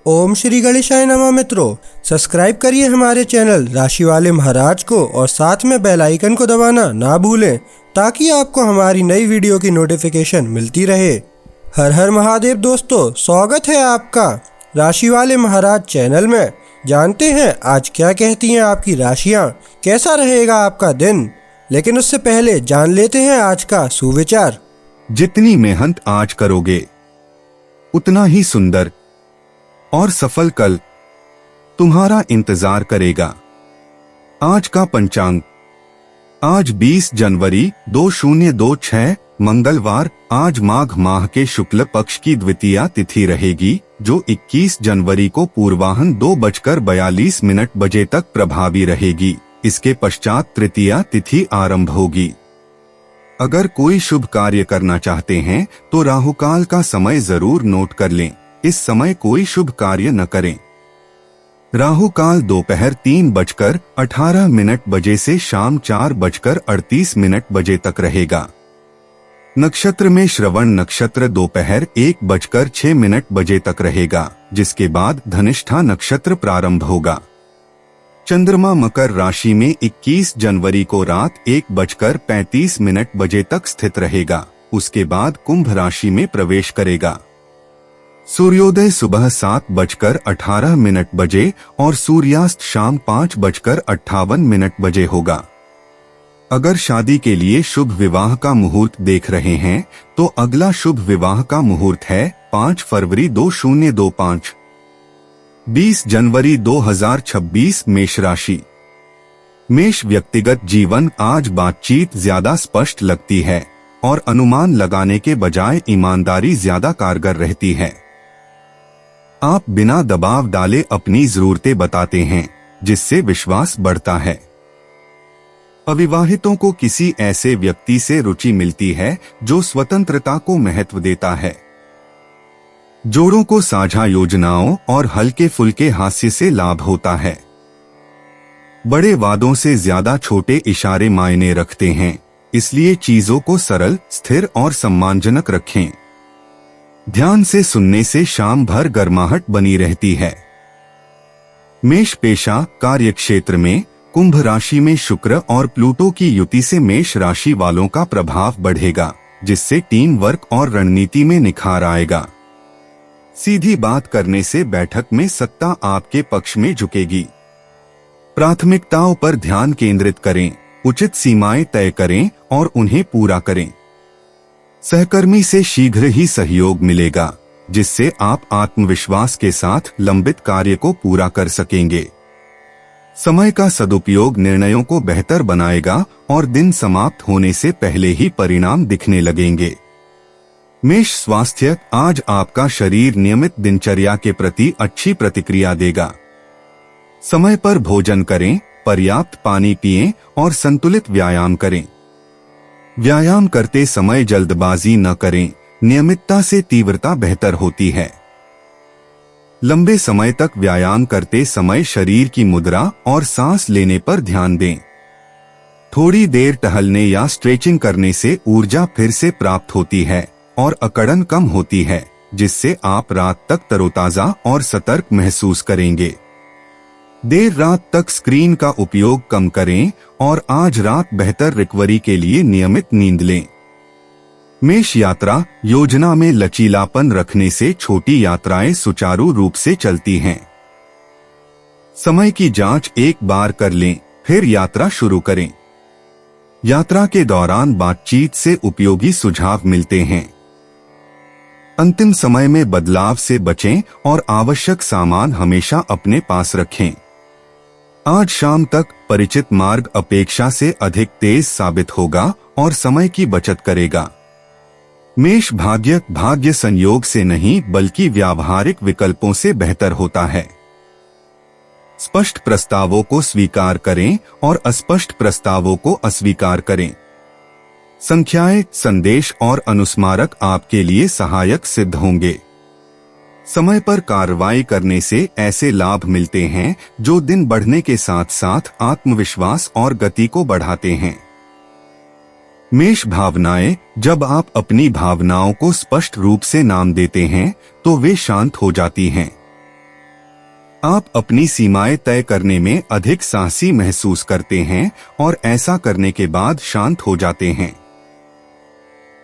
ओम श्री गणेशाय नमः। मित्रों, सब्सक्राइब करिए हमारे चैनल राशि वाले महाराज को और साथ में बेल आइकन को दबाना ना भूलें ताकि आपको हमारी नई वीडियो की नोटिफिकेशन मिलती रहे। हर हर महादेव दोस्तों, स्वागत है आपका राशि वाले महाराज चैनल में। जानते हैं आज क्या कहती हैं आपकी राशियां, कैसा रहेगा आपका दिन। लेकिन उससे पहले जान लेते हैं आज का सुविचार। जितनी मेहनत आज करोगे उतना ही सुंदर और सफल कल तुम्हारा इंतजार करेगा। आज का पंचांग, आज 20 जनवरी 2026 मंगलवार। आज माघ माह के शुक्ल पक्ष की द्वितीया तिथि रहेगी जो 21 जनवरी को पूर्वाह्न 2:42 बजे तक प्रभावी रहेगी। इसके पश्चात तृतीया तिथि आरंभ होगी। अगर कोई शुभ कार्य करना चाहते हैं तो राहुकाल का समय जरूर नोट कर लें। इस समय कोई शुभ कार्य न करें। राहुकाल दोपहर 3:18 बजे से शाम 4:38 बजे तक रहेगा। नक्षत्र में श्रवण नक्षत्र दोपहर 1:06 बजे तक रहेगा, जिसके बाद धनिष्ठा नक्षत्र प्रारंभ होगा। चंद्रमा मकर राशि में 21 जनवरी को रात 1:35 बजे तक स्थित रहेगा। उसके बाद कुंभ राशि में प्रवेश करेगा। सूर्योदय सुबह 7:18 बजे और सूर्यास्त शाम 5:58 बजे होगा। अगर शादी के लिए शुभ विवाह का मुहूर्त देख रहे हैं तो अगला शुभ विवाह का मुहूर्त है 5 फरवरी 2025। 20 जनवरी 2026 मेष राशि। मेष व्यक्तिगत जीवन आज बातचीत ज्यादा स्पष्ट लगती है और अनुमान लगाने के बजाय ईमानदारी ज्यादा कारगर रहती है। आप बिना दबाव डाले अपनी जरूरतें बताते हैं जिससे विश्वास बढ़ता है। अविवाहितों को किसी ऐसे व्यक्ति से रुचि मिलती है जो स्वतंत्रता को महत्व देता है। जोड़ों को साझा योजनाओं और हल्के फुल्के हास्य से लाभ होता है। बड़े वादों से ज्यादा छोटे इशारे मायने रखते हैं, इसलिए चीजों को सरल, स्थिर और सम्मानजनक रखें। ध्यान से सुनने से शाम भर गर्माहट बनी रहती है। मेष पेशा कार्य क्षेत्र में कुंभ राशि में शुक्र और प्लूटो की युति से मेष राशि वालों का प्रभाव बढ़ेगा, जिससे टीम वर्क और रणनीति में निखार आएगा। सीधी बात करने से बैठक में सत्ता आपके पक्ष में झुकेगी। प्राथमिकताओं पर ध्यान केंद्रित करें, उचित सीमाएं तय करें और उन्हें पूरा करें। सहकर्मी से शीघ्र ही सहयोग मिलेगा, जिससे आप आत्मविश्वास के साथ लंबित कार्य को पूरा कर सकेंगे। समय का सदुपयोग निर्णयों को बेहतर बनाएगा और दिन समाप्त होने से पहले ही परिणाम दिखने लगेंगे। मेष स्वास्थ्य, आज आपका शरीर नियमित दिनचर्या के प्रति अच्छी प्रतिक्रिया देगा। समय पर भोजन करें, पर्याप्त पानी पिएं और संतुलित व्यायाम करें। व्यायाम करते समय जल्दबाजी न करें, नियमितता से तीव्रता बेहतर होती है। लंबे समय तक व्यायाम करते समय शरीर की मुद्रा और सांस लेने पर ध्यान दें। थोड़ी देर टहलने या स्ट्रेचिंग करने से ऊर्जा फिर से प्राप्त होती है और अकड़न कम होती है, जिससे आप रात तक तरोताजा और सतर्क महसूस करेंगे। देर रात तक स्क्रीन का उपयोग कम करें और आज रात बेहतर रिकवरी के लिए नियमित नींद लें। मेष यात्रा योजना में लचीलापन रखने से छोटी यात्राएं सुचारू रूप से चलती हैं। समय की जांच एक बार कर लें, फिर यात्रा शुरू करें। यात्रा के दौरान बातचीत से उपयोगी सुझाव मिलते हैं। अंतिम समय में बदलाव से बचें और आवश्यक सामान हमेशा अपने पास रखें। आज शाम तक परिचित मार्ग अपेक्षा से अधिक तेज साबित होगा और समय की बचत करेगा। मेष भाग्य संयोग से नहीं बल्कि व्यावहारिक विकल्पों से बेहतर होता है। स्पष्ट प्रस्तावों को स्वीकार करें और अस्पष्ट प्रस्तावों को अस्वीकार करें। संख्याएं, संदेश और अनुस्मारक आपके लिए सहायक सिद्ध होंगे। समय पर कार्रवाई करने से ऐसे लाभ मिलते हैं जो दिन बढ़ने के साथ साथ आत्मविश्वास और गति को बढ़ाते हैं। मेष भावनाएं, जब आप अपनी भावनाओं को स्पष्ट रूप से नाम देते हैं तो वे शांत हो जाती हैं। आप अपनी सीमाएं तय करने में अधिक साहसी महसूस करते हैं और ऐसा करने के बाद शांत हो जाते हैं।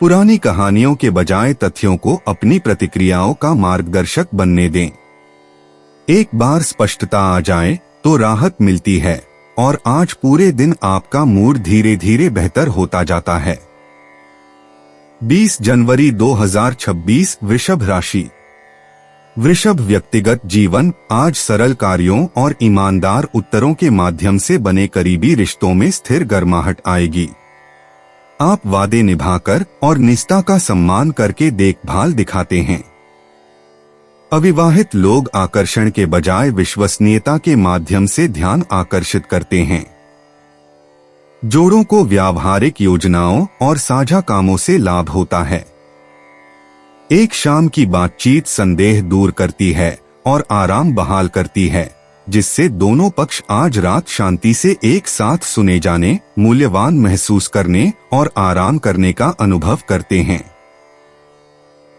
पुरानी कहानियों के बजाय तथ्यों को अपनी प्रतिक्रियाओं का मार्गदर्शक बनने दें। एक बार स्पष्टता आ जाए तो राहत मिलती है और आज पूरे दिन आपका मूड धीरे धीरे बेहतर होता जाता है। 20 जनवरी 2026 वृषभ राशि। वृषभ व्यक्तिगत जीवन। आज सरल कार्यों और ईमानदार उत्तरों के माध्यम से बने करीबी रिश्तों में स्थिर गर्माहट आएगी। आप वादे निभाकर और निष्ठा का सम्मान करके देखभाल दिखाते हैं। अविवाहित लोग आकर्षण के बजाय विश्वसनीयता के माध्यम से ध्यान आकर्षित करते हैं। जोड़ों को व्यावहारिक योजनाओं और साझा कामों से लाभ होता है। एक शाम की बातचीत संदेह दूर करती है और आराम बहाल करती है, जिससे दोनों पक्ष आज रात शांति से एक साथ सुने जाने, मूल्यवान महसूस करने और आराम करने का अनुभव करते हैं।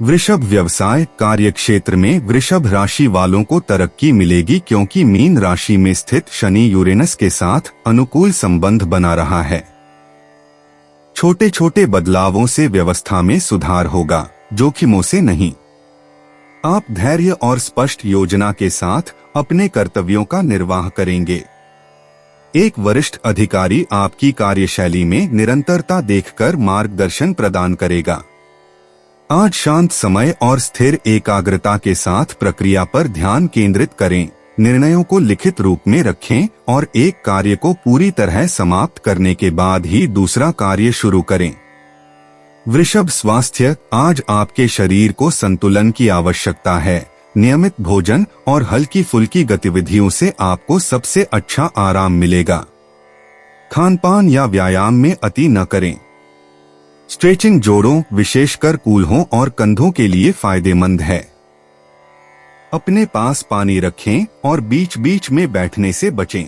वृषभ व्यवसाय। कार्यक्षेत्र में वृषभ राशि वालों को तरक्की मिलेगी क्योंकि मीन राशि में स्थित शनि यूरेनस के साथ अनुकूल संबंध बना रहा है। छोटे छोटे बदलावों से व्यवस्था में सुधार होगा, जोखिमों से नहीं। आप धैर्य और स्पष्ट योजना के साथ अपने कर्तव्यों का निर्वाह करेंगे। एक वरिष्ठ अधिकारी आपकी कार्यशैली में निरंतरता देखकर मार्गदर्शन प्रदान करेगा। आज शांत समय और स्थिर एकाग्रता के साथ प्रक्रिया पर ध्यान केंद्रित करें। निर्णयों को लिखित रूप में रखें और एक कार्य को पूरी तरह समाप्त करने के बाद ही दूसरा कार्य शुरू करें। वृषभ स्वास्थ्य। आज आपके शरीर को संतुलन की आवश्यकता है। नियमित भोजन और हल्की फुल्की गतिविधियों से आपको सबसे अच्छा आराम मिलेगा। खानपान या व्यायाम में अति न करें। स्ट्रेचिंग जोड़ों, विशेषकर कूल्हों और कंधों के लिए फायदेमंद है। अपने पास पानी रखें और बीच बीच में बैठने से बचें।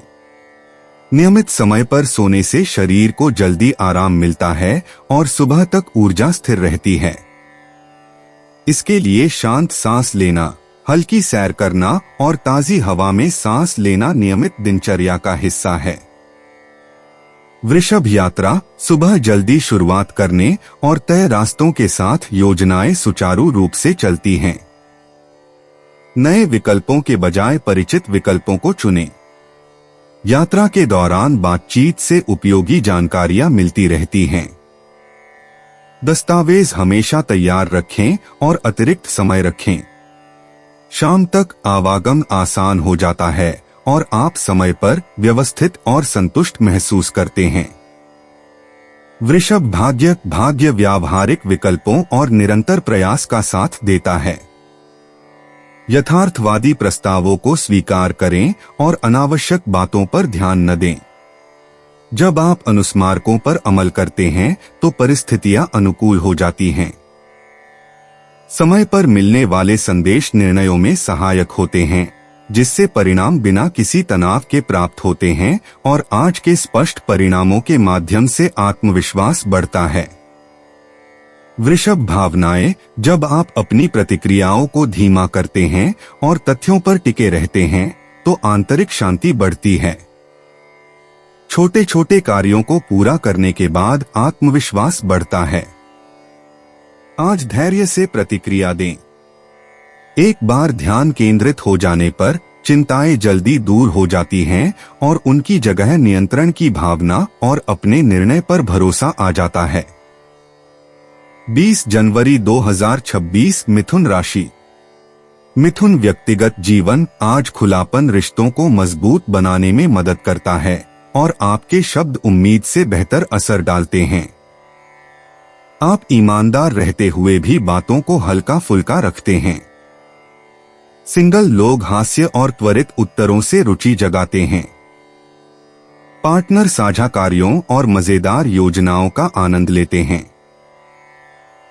नियमित समय पर सोने से शरीर को जल्दी आराम मिलता है और सुबह तक ऊर्जा स्थिर रहती है। इसके लिए शांत सांस लेना, हल्की सैर करना और ताजी हवा में सांस लेना नियमित दिनचर्या का हिस्सा है। वृषभ यात्रा। सुबह जल्दी शुरुआत करने और तय रास्तों के साथ योजनाएं सुचारू रूप से चलती हैं। नए विकल्पों के बजाय परिचित विकल्पों को चुनें। यात्रा के दौरान बातचीत से उपयोगी जानकारियां मिलती रहती हैं। दस्तावेज हमेशा तैयार रखें और अतिरिक्त समय रखें। शाम तक आवागमन आसान हो जाता है और आप समय पर व्यवस्थित और संतुष्ट महसूस करते हैं। वृषभ भाग्य। भाग्य व्यावहारिक विकल्पों और निरंतर प्रयास का साथ देता है। यथार्थवादी प्रस्तावों को स्वीकार करें और अनावश्यक बातों पर ध्यान न दें। जब आप अनुस्मारकों पर अमल करते हैं तो परिस्थितियां अनुकूल हो जाती हैं। समय पर मिलने वाले संदेश निर्णयों में सहायक होते हैं, जिससे परिणाम बिना किसी तनाव के प्राप्त होते हैं और आज के स्पष्ट परिणामों के माध्यम से आत्मविश्वास बढ़ता है। वृषभ भावनाएं। जब आप अपनी प्रतिक्रियाओं को धीमा करते हैं और तथ्यों पर टिके रहते हैं तो आंतरिक शांति बढ़ती है। छोटे छोटे कार्यों को पूरा करने के बाद आत्मविश्वास बढ़ता है। आज धैर्य से प्रतिक्रिया दें। एक बार ध्यान केंद्रित हो जाने पर चिंताएं जल्दी दूर हो जाती हैं और उनकी जगह नियंत्रण की भावना और अपने निर्णय पर भरोसा आ जाता है। 20 जनवरी 2026 मिथुन राशि। मिथुन व्यक्तिगत जीवन। आज खुलापन रिश्तों को मजबूत बनाने में मदद करता है और आपके शब्द उम्मीद से बेहतर असर डालते हैं। आप ईमानदार रहते हुए भी बातों को हल्का फुल्का रखते हैं। सिंगल लोग हास्य और त्वरित उत्तरों से रुचि जगाते हैं। पार्टनर साझा कार्यों और मजेदार योजनाओं का आनंद लेते हैं।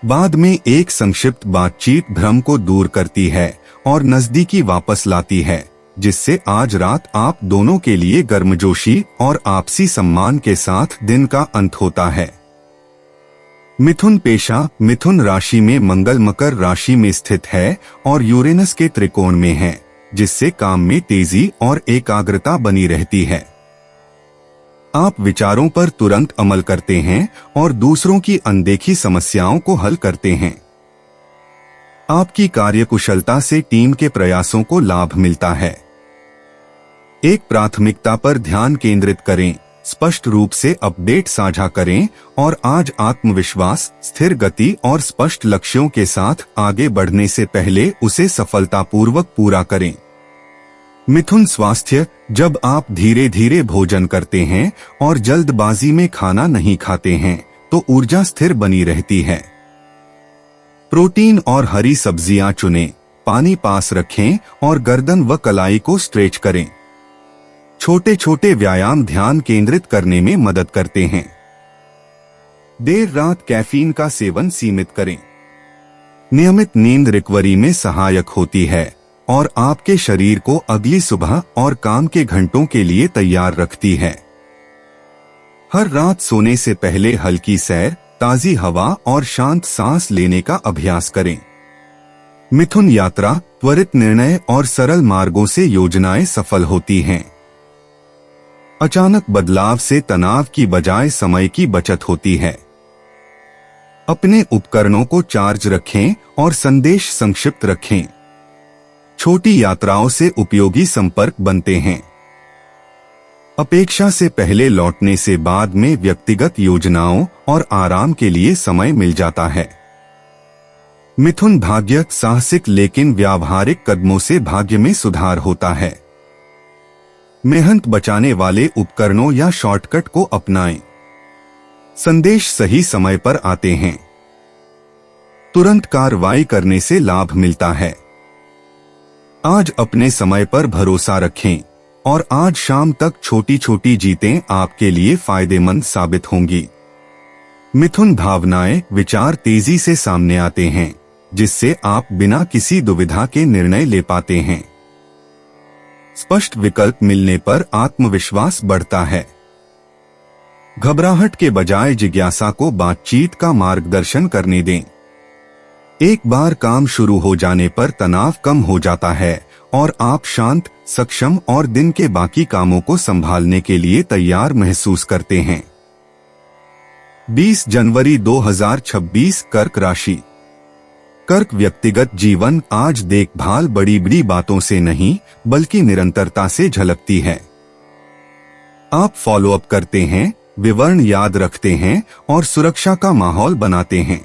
बाद में एक संक्षिप्त बातचीत भ्रम को दूर करती है और नजदीकी वापस लाती है, जिससे आज रात आप दोनों के लिए गर्मजोशी और आपसी सम्मान के साथ दिन का अंत होता है। मिथुन पेशा। मिथुन राशि में मंगल मकर राशि में स्थित है और यूरेनस के त्रिकोण में है, जिससे काम में तेजी और एकाग्रता बनी रहती है। आप विचारों पर तुरंत अमल करते हैं और दूसरों की अनदेखी समस्याओं को हल करते हैं। आपकी कार्यकुशलता से टीम के प्रयासों को लाभ मिलता है। एक प्राथमिकता पर ध्यान केंद्रित करें, स्पष्ट रूप से अपडेट साझा करें और आज आत्मविश्वास, स्थिर गति और स्पष्ट लक्ष्यों के साथ आगे बढ़ने से पहले उसे सफलतापूर्वक पूरा करें। मिथुन स्वास्थ्य, जब आप धीरे धीरे भोजन करते हैं और जल्दबाजी में खाना नहीं खाते हैं तो ऊर्जा स्थिर बनी रहती है। प्रोटीन और हरी सब्जियां चुनें, पानी पास रखें और गर्दन व कलाई को स्ट्रेच करें। छोटे छोटे व्यायाम ध्यान केंद्रित करने में मदद करते हैं। देर रात कैफीन का सेवन सीमित करें। नियमित नींद रिकवरी में सहायक होती है और आपके शरीर को अगली सुबह और काम के घंटों के लिए तैयार रखती है। हर रात सोने से पहले हल्की सैर, ताजी हवा और शांत सांस लेने का अभ्यास करें। मिथुन यात्रा, त्वरित निर्णय और सरल मार्गों से योजनाएं सफल होती हैं। अचानक बदलाव से तनाव की बजाय समय की बचत होती है। अपने उपकरणों को चार्ज रखें और संदेश संक्षिप्त रखें। छोटी यात्राओं से उपयोगी संपर्क बनते हैं। अपेक्षा से पहले लौटने से बाद में व्यक्तिगत योजनाओं और आराम के लिए समय मिल जाता है। मिथुन भाग्य, साहसिक लेकिन व्यावहारिक कदमों से भाग्य में सुधार होता है। मेहनत बचाने वाले उपकरणों या शॉर्टकट को अपनाएं। संदेश सही समय पर आते हैं। तुरंत कार्रवाई करने से लाभ मिलता है। आज अपने समय पर भरोसा रखें और आज शाम तक छोटी छोटी जीतें आपके लिए फायदेमंद साबित होंगी। मिथुन भावनाएं, विचार तेजी से सामने आते हैं जिससे आप बिना किसी दुविधा के निर्णय ले पाते हैं। स्पष्ट विकल्प मिलने पर आत्मविश्वास बढ़ता है। घबराहट के बजाय जिज्ञासा को बातचीत का मार्गदर्शन करने दें। एक बार काम शुरू हो जाने पर तनाव कम हो जाता है और आप शांत, सक्षम और दिन के बाकी कामों को संभालने के लिए तैयार महसूस करते हैं। 20 जनवरी 2026 कर्क राशि। कर्क व्यक्तिगत जीवन आज देखभाल बड़ी बड़ी बातों से नहीं बल्कि निरंतरता से झलकती है। आप फॉलोअप करते हैं, विवरण याद रखते हैं और सुरक्षा का माहौल बनाते हैं।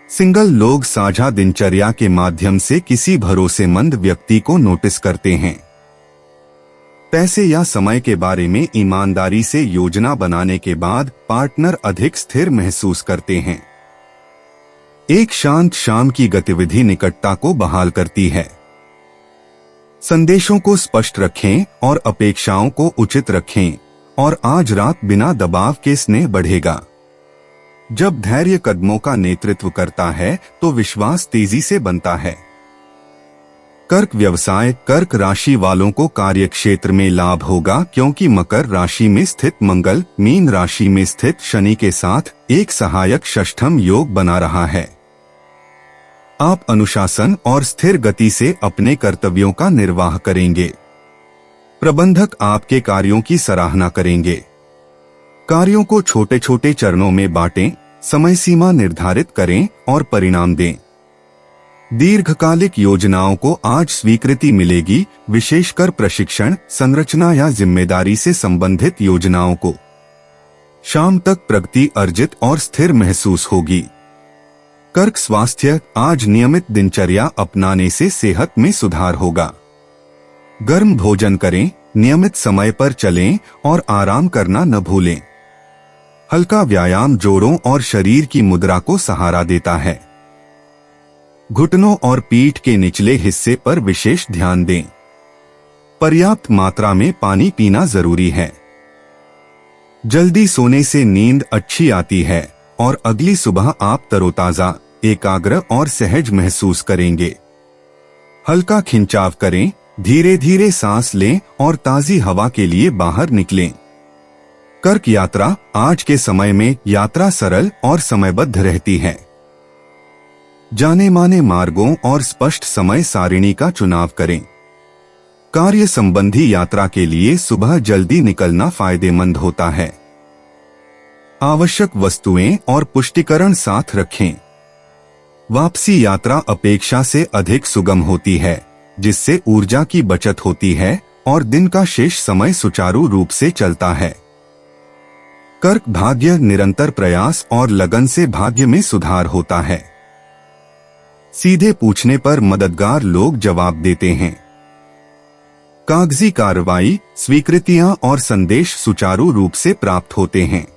सिंगल लोग साझा दिनचर्या के माध्यम से किसी भरोसेमंद व्यक्ति को नोटिस करते हैं। पैसे या समय के बारे में ईमानदारी से योजना बनाने के बाद पार्टनर अधिक स्थिर महसूस करते हैं। एक शांत शाम की गतिविधि निकटता को बहाल करती है। संदेशों को स्पष्ट रखें और अपेक्षाओं को उचित रखें और आज रात बिना दबाव के स्नेह बढ़ेगा। जब धैर्य कदमों का नेतृत्व करता है तो विश्वास तेजी से बनता है। कर्क व्यवसाय, कर्क राशि वालों को कार्यक्षेत्र में लाभ होगा क्योंकि मकर राशि में स्थित मंगल मीन राशि में स्थित शनि के साथ एक सहायक षष्ठम योग बना रहा है। आप अनुशासन और स्थिर गति से अपने कर्तव्यों का निर्वाह करेंगे। प्रबंधक आपके कार्यों की सराहना करेंगे। कार्यों को छोटे छोटे चरणों में बांटें, समय सीमा निर्धारित करें और परिणाम दें। दीर्घकालिक योजनाओं को आज स्वीकृति मिलेगी, विशेषकर प्रशिक्षण, संरचना या जिम्मेदारी से संबंधित योजनाओं को। शाम तक प्रगति अर्जित और स्थिर महसूस होगी। कर्क स्वास्थ्य, आज नियमित दिनचर्या अपनाने से सेहत में सुधार होगा। गर्म भोजन करें, नियमित समय पर चलें और आराम करना न भूलें। हल्का व्यायाम जोड़ों और शरीर की मुद्रा को सहारा देता है। घुटनों और पीठ के निचले हिस्से पर विशेष ध्यान दें। पर्याप्त मात्रा में पानी पीना जरूरी है। जल्दी सोने से नींद अच्छी आती है और अगली सुबह आप तरोताजा, एकाग्र और सहज महसूस करेंगे। हल्का खिंचाव करें, धीरे धीरे सांस लें और ताजी हवा के लिए बाहर निकलें। कर्क यात्रा, आज के समय में यात्रा सरल और समयबद्ध रहती है। जाने माने मार्गों और स्पष्ट समय सारिणी का चुनाव करें। कार्य संबंधी यात्रा के लिए सुबह जल्दी निकलना फायदेमंद होता है। आवश्यक वस्तुएं और पुष्टिकरण साथ रखें। वापसी यात्रा अपेक्षा से अधिक सुगम होती है, जिससे ऊर्जा की बचत होती है और दिन का शेष समय सुचारू रूप से चलता है। कर्क भाग्य निरंतर प्रयास और लगन से भाग्य में सुधार होता है। सीधे पूछने पर मददगार लोग जवाब देते हैं। कागजी कार्रवाई, स्वीकृतियां और संदेश सुचारू रूप से प्राप्त होते हैं।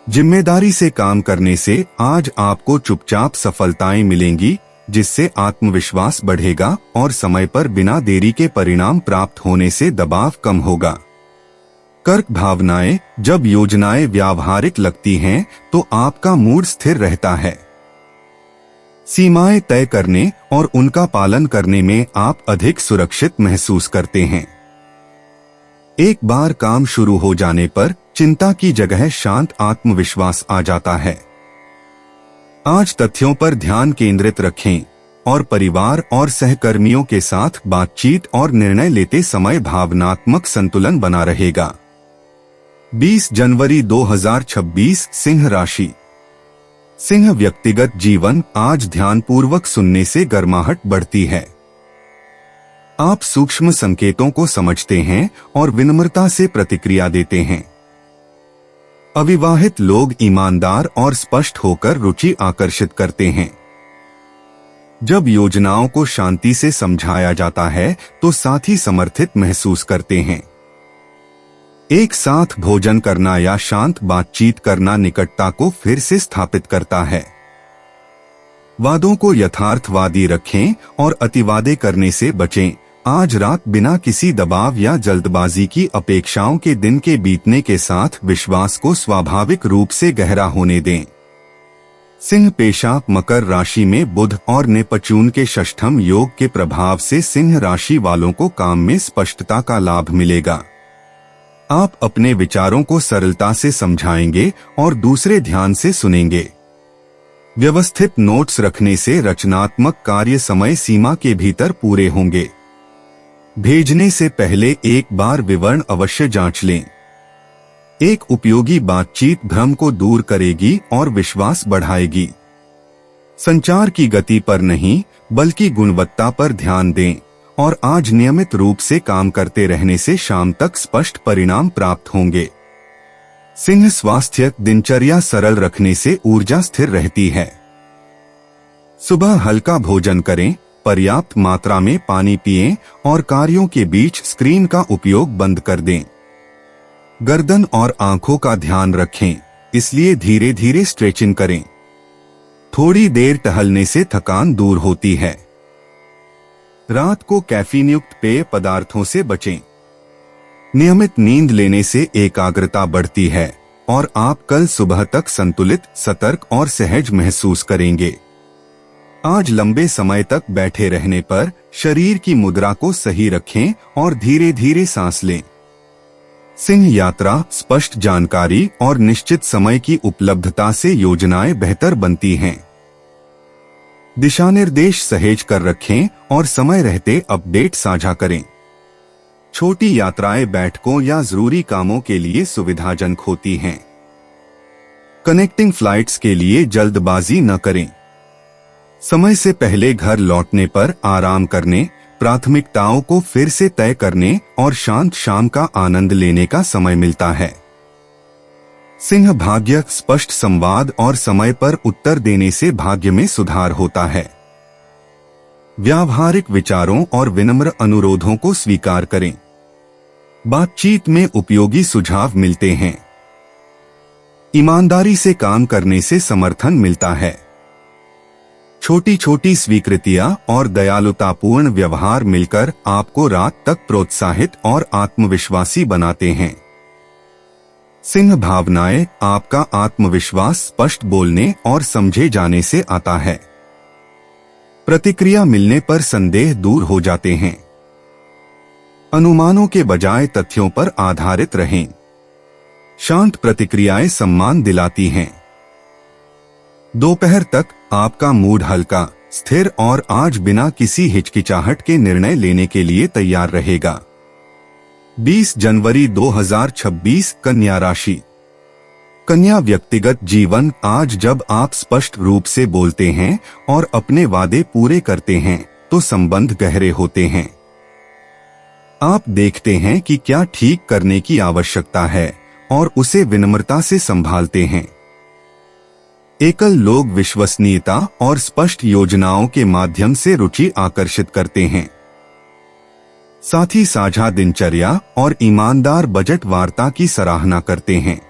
जिम्मेदारी से काम करने से आज आपको चुपचाप सफलताएं मिलेंगी, जिससे आत्मविश्वास बढ़ेगा और समय पर बिना देरी के परिणाम प्राप्त होने से दबाव कम होगा। कर्क भावनाएं, जब योजनाएं व्यावहारिक लगती हैं तो आपका मूड स्थिर रहता है। सीमाएं तय करने और उनका पालन करने में आप अधिक सुरक्षित महसूस करते हैं। एक बार काम शुरू हो जाने पर चिंता की जगह शांत आत्मविश्वास आ जाता है। आज तथ्यों पर ध्यान केंद्रित रखें और परिवार और सहकर्मियों के साथ बातचीत और निर्णय लेते समय भावनात्मक संतुलन बना रहेगा। 20 जनवरी 2026 सिंह राशि। सिंह व्यक्तिगत जीवन, आज ध्यानपूर्वक सुनने से गर्माहट बढ़ती है। आप सूक्ष्म संकेतों को समझते हैं और विनम्रता से प्रतिक्रिया देते हैं। अविवाहित लोग ईमानदार और स्पष्ट होकर रुचि आकर्षित करते हैं। जब योजनाओं को शांति से समझाया जाता है तो साथी समर्थित महसूस करते हैं। एक साथ भोजन करना या शांत बातचीत करना निकटता को फिर से स्थापित करता है। वादों को यथार्थवादी रखें और अतिवादे करने से बचें। आज रात बिना किसी दबाव या जल्दबाजी की अपेक्षाओं के दिन के बीतने के साथ विश्वास को स्वाभाविक रूप से गहरा होने दें। सिंह पेशा, मकर राशि में बुध और नेपच्यून के षष्ठम योग के प्रभाव से सिंह राशि वालों को काम में स्पष्टता का लाभ मिलेगा। आप अपने विचारों को सरलता से समझाएंगे और दूसरे ध्यान से सुनेंगे। व्यवस्थित नोट्स रखने से रचनात्मक कार्य समय सीमा के भीतर पूरे होंगे। भेजने से पहले एक बार विवरण अवश्य जांच लें। एक उपयोगी बातचीत भ्रम को दूर करेगी और विश्वास बढ़ाएगी। संचार की गति पर नहीं बल्कि गुणवत्ता पर ध्यान दें और आज नियमित रूप से काम करते रहने से शाम तक स्पष्ट परिणाम प्राप्त होंगे। सिंह स्वास्थ्य, दिनचर्या सरल रखने से ऊर्जा स्थिर रहती है। सुबह हल्का भोजन करें, पर्याप्त मात्रा में पानी पिएं और कार्यों के बीच स्क्रीन का उपयोग बंद कर दें। गर्दन और आंखों का ध्यान रखें, इसलिए धीरे धीरे स्ट्रेचिंग करें। थोड़ी देर टहलने से थकान दूर होती है। रात को कैफीन युक्त पेय पदार्थों से बचें। नियमित नींद लेने से एकाग्रता बढ़ती है और आप कल सुबह तक संतुलित, सतर्क और सहज महसूस करेंगे। आज लंबे समय तक बैठे रहने पर शरीर की मुद्रा को सही रखें और धीरे धीरे सांस लें। सिंह यात्रा, स्पष्ट जानकारी और निश्चित समय की उपलब्धता से योजनाएं बेहतर बनती हैं। दिशानिर्देश सहेज कर रखें और समय रहते अपडेट साझा करें। छोटी यात्राएं बैठकों या जरूरी कामों के लिए सुविधाजनक होती हैं। कनेक्टिंग फ्लाइट्स के लिए जल्दबाजी न करें। समय से पहले घर लौटने पर आराम करने, प्राथमिकताओं को फिर से तय करने और शांत शाम का आनंद लेने का समय मिलता है। सिंह भाग्य, स्पष्ट संवाद और समय पर उत्तर देने से भाग्य में सुधार होता है। व्यावहारिक विचारों और विनम्र अनुरोधों को स्वीकार करें। बातचीत में उपयोगी सुझाव मिलते हैं। ईमानदारी से काम करने से समर्थन मिलता है। छोटी छोटी स्वीकृतियां और दयालुतापूर्ण व्यवहार मिलकर आपको रात तक प्रोत्साहित और आत्मविश्वासी बनाते हैं। सिंह भावनाएं, आपका आत्मविश्वास स्पष्ट बोलने और समझे जाने से आता है। प्रतिक्रिया मिलने पर संदेह दूर हो जाते हैं। अनुमानों के बजाय तथ्यों पर आधारित रहें। शांत प्रतिक्रियाएं सम्मान दिलाती हैं। दोपहर तक आपका मूड हल्का, स्थिर और आज बिना किसी हिचकिचाहट के निर्णय लेने के लिए तैयार रहेगा। 20 जनवरी 2026 कन्या राशि। कन्या व्यक्तिगत जीवन। आज जब आप स्पष्ट रूप से बोलते हैं और अपने वादे पूरे करते हैं तो संबंध गहरे होते हैं। आप देखते हैं कि क्या ठीक करने की आवश्यकता है और उसे विनम्रता से संभालते हैं। एकल लोग विश्वसनीयता और स्पष्ट योजनाओं के माध्यम से रुचि आकर्षित करते हैं। साथ ही साझा दिनचर्या और ईमानदार बजट वार्ता की सराहना करते हैं।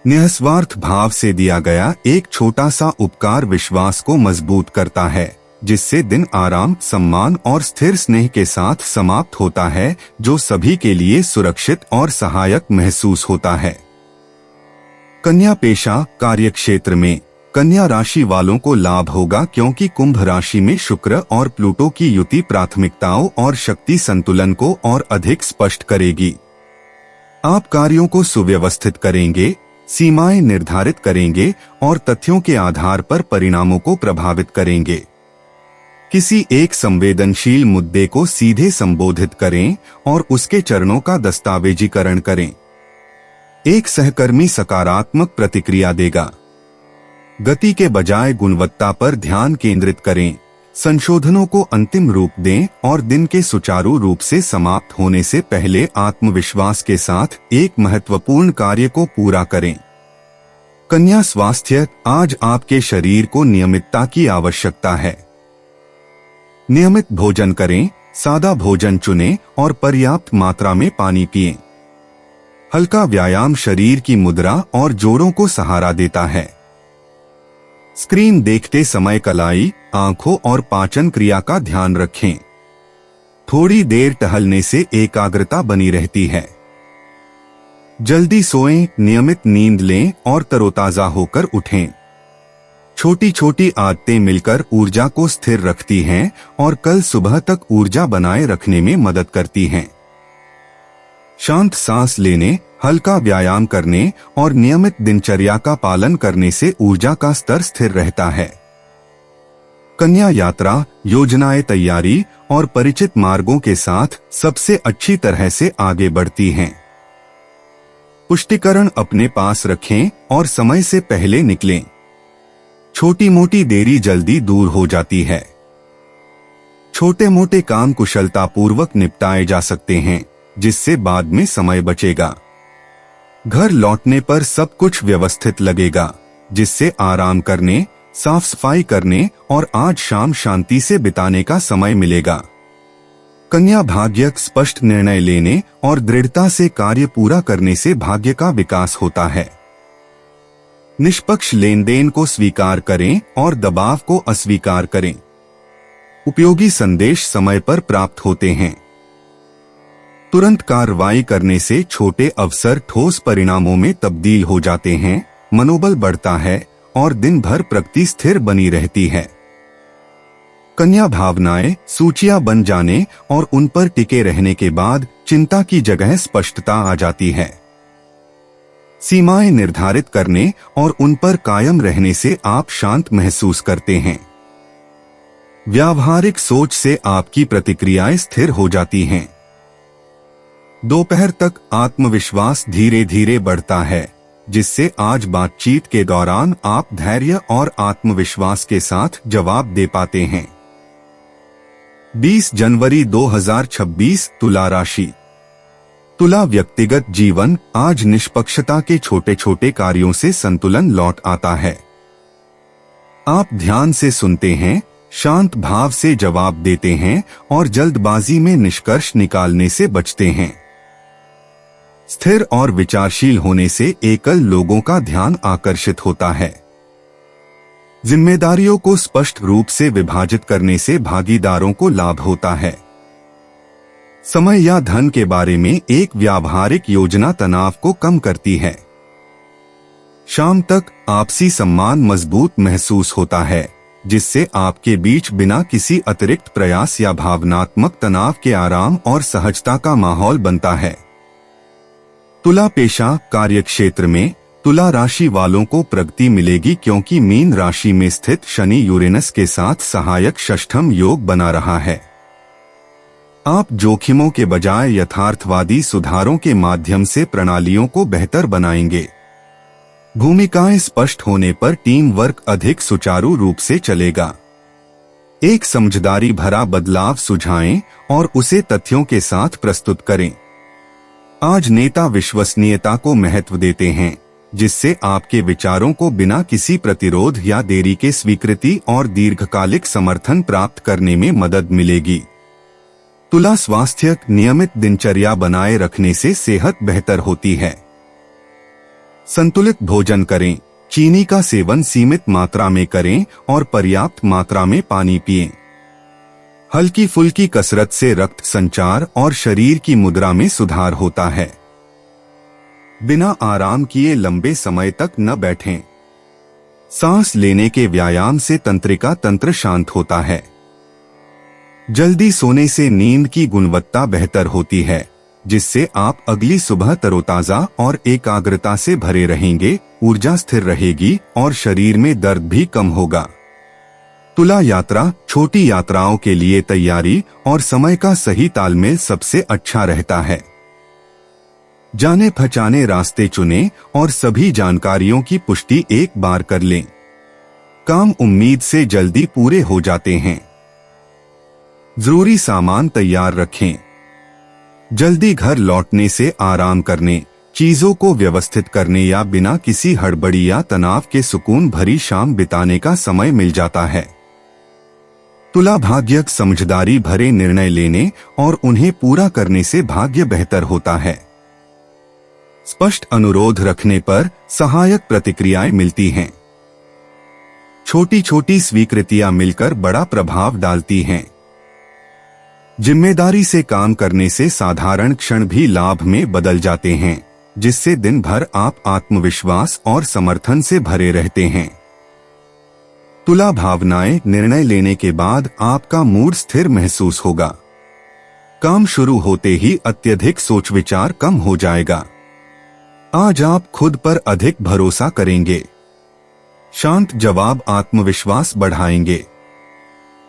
निस्वार्थ भाव से दिया गया एक छोटा सा उपकार विश्वास को मजबूत करता है, जिससे दिन आराम, सम्मान और स्थिर स्नेह के साथ समाप्त होता है, जो सभी के लिए सुरक्षित और सहायक महसूस होता है। कन्या पेशा। कार्यक्षेत्र में कन्या राशि वालों को लाभ होगा, क्योंकि कुंभ राशि में शुक्र और प्लूटो की युति प्राथमिकताओं और शक्ति संतुलन को और अधिक स्पष्ट करेगी। आप कार्यों को सुव्यवस्थित करेंगे, सीमाएं निर्धारित करेंगे और तथ्यों के आधार पर परिणामों को प्रभावित करेंगे। किसी एक संवेदनशील मुद्दे को सीधे संबोधित करें और उसके चरणों का दस्तावेजीकरण करें। एक सहकर्मी सकारात्मक प्रतिक्रिया देगा। गति के बजाय गुणवत्ता पर ध्यान केंद्रित करें। संशोधनों को अंतिम रूप दें और दिन के सुचारू रूप से समाप्त होने से पहले आत्मविश्वास के साथ एक महत्वपूर्ण कार्य को पूरा करें। कन्या स्वास्थ्य। आज आपके शरीर को नियमितता की आवश्यकता है। नियमित भोजन करें, सादा भोजन चुनें और पर्याप्त मात्रा में पानी पिएं। हल्का व्यायाम शरीर की मुद्रा और जोड़ों को सहारा देता है। स्क्रीन देखते समय कलाई, आंखों और पाचन क्रिया का ध्यान रखें। थोड़ी देर टहलने से एकाग्रता बनी रहती है। जल्दी सोएं, नियमित नींद लें और तरोताजा होकर उठें। छोटी छोटी आदतें मिलकर ऊर्जा को स्थिर रखती हैं और कल सुबह तक ऊर्जा बनाए रखने में मदद करती हैं। शांत सांस लेने, हल्का व्यायाम करने और नियमित दिनचर्या का पालन करने से ऊर्जा का स्तर स्थिर रहता है। कन्या यात्रा। योजनाएं तैयारी और परिचित मार्गों के साथ सबसे अच्छी तरह से आगे बढ़ती हैं। पुष्टिकरण अपने पास रखें और समय से पहले निकलें। छोटी मोटी देरी जल्दी दूर हो जाती है। छोटे मोटे काम कुशलतापूर्वक निपटाए जा सकते हैं, जिससे बाद में समय बचेगा। घर लौटने पर सब कुछ व्यवस्थित लगेगा, जिससे आराम करने, साफ सफाई करने और आज शाम शांति से बिताने का समय मिलेगा। कन्या भाग्य। स्पष्ट निर्णय लेने और दृढ़ता से कार्य पूरा करने से भाग्य का विकास होता है। निष्पक्ष लेन देन को स्वीकार करें और दबाव को अस्वीकार करें। उपयोगी संदेश समय पर प्राप्त होते हैं। तुरंत कार्रवाई करने से छोटे अवसर ठोस परिणामों में तब्दील हो जाते हैं। मनोबल बढ़ता है और दिन भर प्रगति स्थिर बनी रहती है। कन्या भावनाएं। सूचियां बन जाने और उन पर टिके रहने के बाद चिंता की जगह स्पष्टता आ जाती है। सीमाएं निर्धारित करने और उन पर कायम रहने से आप शांत महसूस करते हैं। व्यावहारिक सोच से आपकी प्रतिक्रियाएं स्थिर हो जाती हैं। दोपहर तक आत्मविश्वास धीरे धीरे बढ़ता है, जिससे आज बातचीत के दौरान आप धैर्य और आत्मविश्वास के साथ जवाब दे पाते हैं। 20 जनवरी 2026 तुला राशि। तुला व्यक्तिगत जीवन। आज निष्पक्षता के छोटे छोटे कार्यों से संतुलन लौट आता है। आप ध्यान से सुनते हैं, शांत भाव से जवाब देते हैं और जल्दबाजी में निष्कर्ष निकालने से बचते हैं। स्थिर और विचारशील होने से एकल लोगों का ध्यान आकर्षित होता है। जिम्मेदारियों को स्पष्ट रूप से विभाजित करने से भागीदारों को लाभ होता है। समय या धन के बारे में एक व्यावहारिक योजना तनाव को कम करती है। शाम तक आपसी सम्मान मजबूत महसूस होता है, जिससे आपके बीच बिना किसी अतिरिक्त प्रयास या भावनात्मक तनाव के आराम और सहजता का माहौल बनता है। तुला पेशा। कार्यक्षेत्र में तुला राशि वालों को प्रगति मिलेगी क्योंकि मीन राशि में स्थित शनि यूरेनस के साथ सहायक षष्ठम योग बना रहा है। आप जोखिमों के बजाय यथार्थवादी सुधारों के माध्यम से प्रणालियों को बेहतर बनाएंगे। भूमिकाएं स्पष्ट होने पर टीम वर्क अधिक सुचारू रूप से चलेगा। एक समझदारी भरा बदलाव सुझाएं और उसे तथ्यों के साथ प्रस्तुत करें। आज नेता विश्वसनीयता को महत्व देते हैं, जिससे आपके विचारों को बिना किसी प्रतिरोध या देरी के स्वीकृति और दीर्घकालिक समर्थन प्राप्त करने में मदद मिलेगी। तुला स्वास्थ्य नियमित दिनचर्या बनाए रखने से सेहत बेहतर होती है। संतुलित भोजन करें, चीनी का सेवन सीमित मात्रा में करें और पर्याप्त मात्रा में पानी पिएं। हल्की फुल्की कसरत से रक्त संचार और शरीर की मुद्रा में सुधार होता है। बिना आराम किए लंबे समय तक न बैठें। सांस लेने के व्यायाम से तंत्रिका तंत्र शांत होता है। जल्दी सोने से नींद की गुणवत्ता बेहतर होती है, जिससे आप अगली सुबह तरोताजा और एकाग्रता से भरे रहेंगे, ऊर्जा स्थिर रहेगी और शरीर में दर्द भी कम होगा। तुला यात्रा, छोटी यात्राओं के लिए तैयारी और समय का सही तालमेल सबसे अच्छा रहता है। जाने पहचाने रास्ते चुनें और सभी जानकारियों की पुष्टि एक बार कर लें। काम उम्मीद से जल्दी पूरे हो जाते हैं। जरूरी सामान तैयार रखें। जल्दी घर लौटने से आराम करने, चीजों को व्यवस्थित करने या बिना किसी हड़बड़ी या तनाव के सुकून भरी शाम बिताने का समय मिल जाता है। तुला भाग्य समझदारी भरे निर्णय लेने और उन्हें पूरा करने से भाग्य बेहतर होता है। स्पष्ट अनुरोध रखने पर सहायक प्रतिक्रियाएं मिलती हैं। छोटी छोटी स्वीकृतियां मिलकर बड़ा प्रभाव डालती हैं। जिम्मेदारी से काम करने से साधारण क्षण भी लाभ में बदल जाते हैं, जिससे दिन भर आप आत्मविश्वास और समर्थन से भरे रहते हैं। तुला भावनाएं, निर्णय लेने के बाद आपका मूड स्थिर महसूस होगा। काम शुरू होते ही अत्यधिक सोच विचार कम हो जाएगा। आज आप खुद पर अधिक भरोसा करेंगे। शांत जवाब आत्मविश्वास बढ़ाएंगे।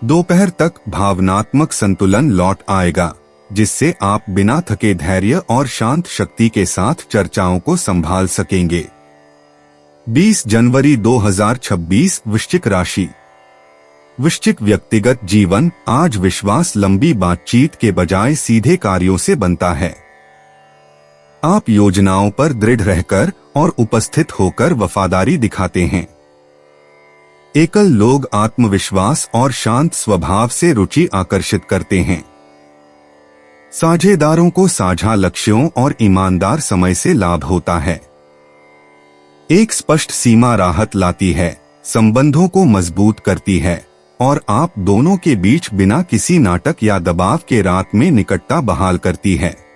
दोपहर तक भावनात्मक संतुलन लौट आएगा, जिससे आप बिना थके धैर्य और शांत शक्ति के साथ चर्चाओं को संभाल सकेंगे। 20 जनवरी 2026 वृश्चिक राशि। वृश्चिक व्यक्तिगत जीवन। आज विश्वास लंबी बातचीत के बजाय सीधे कार्यों से बनता है। आप योजनाओं पर दृढ़ रहकर और उपस्थित होकर वफादारी दिखाते हैं। एकल लोग आत्मविश्वास और शांत स्वभाव से रुचि आकर्षित करते हैं। साझेदारों को साझा लक्ष्यों और ईमानदार समय से लाभ होता है। एक स्पष्ट सीमा राहत लाती है, संबंधों को मजबूत करती है और आप दोनों के बीच बिना किसी नाटक या दबाव के रात में निकटता बहाल करती है।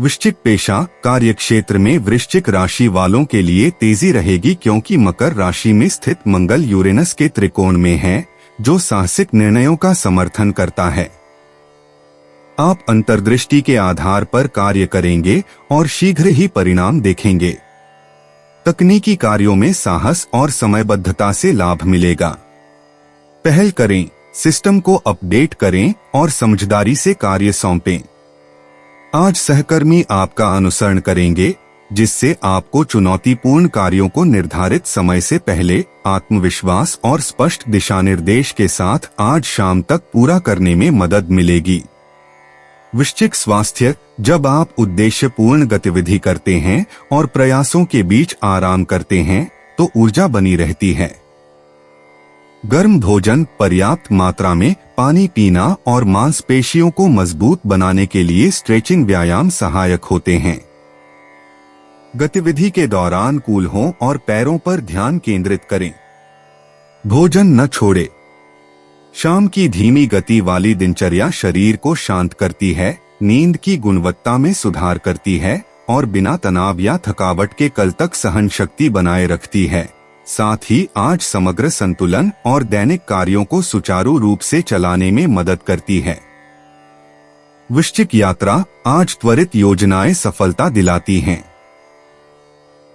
वृश्चिक पेशा। कार्यक्षेत्र में वृश्चिक राशि वालों के लिए तेजी रहेगी क्योंकि मकर राशि में स्थित मंगल यूरेनस के त्रिकोण में है, जो साहसिक निर्णयों का समर्थन करता है। आप अंतर्दृष्टि के आधार पर कार्य करेंगे और शीघ्र ही परिणाम देखेंगे। तकनीकी कार्यों में साहस और समयबद्धता से लाभ मिलेगा। पहल करें, सिस्टम को अपडेट करें और समझदारी से कार्य सौंपें। आज सहकर्मी आपका अनुसरण करेंगे, जिससे आपको चुनौतीपूर्ण कार्यों को निर्धारित समय से पहले आत्मविश्वास और स्पष्ट दिशानिर्देश के साथ आज शाम तक पूरा करने में मदद मिलेगी। वृश्चिक स्वास्थ्य। जब आप उद्देश्यपूर्ण गतिविधि करते हैं और प्रयासों के बीच आराम करते हैं, तो ऊर्जा बनी रहती है। गर्म भोजन, पर्याप्त मात्रा में पानी पीना और मांसपेशियों को मजबूत बनाने के लिए स्ट्रेचिंग व्यायाम सहायक होते हैं। गतिविधि के दौरान कूल हों और पैरों पर ध्यान केंद्रित करें। भोजन न छोड़े। शाम की धीमी गति वाली दिनचर्या शरीर को शांत करती है, नींद की गुणवत्ता में सुधार करती है और बिना तनाव या थकावट के कल तक सहन शक्ति बनाए रखती है। साथ ही आज समग्र संतुलन और दैनिक कार्यों को सुचारू रूप से चलाने में मदद करती है। वृश्चिक यात्रा। आज त्वरित योजनाएं सफलता दिलाती हैं।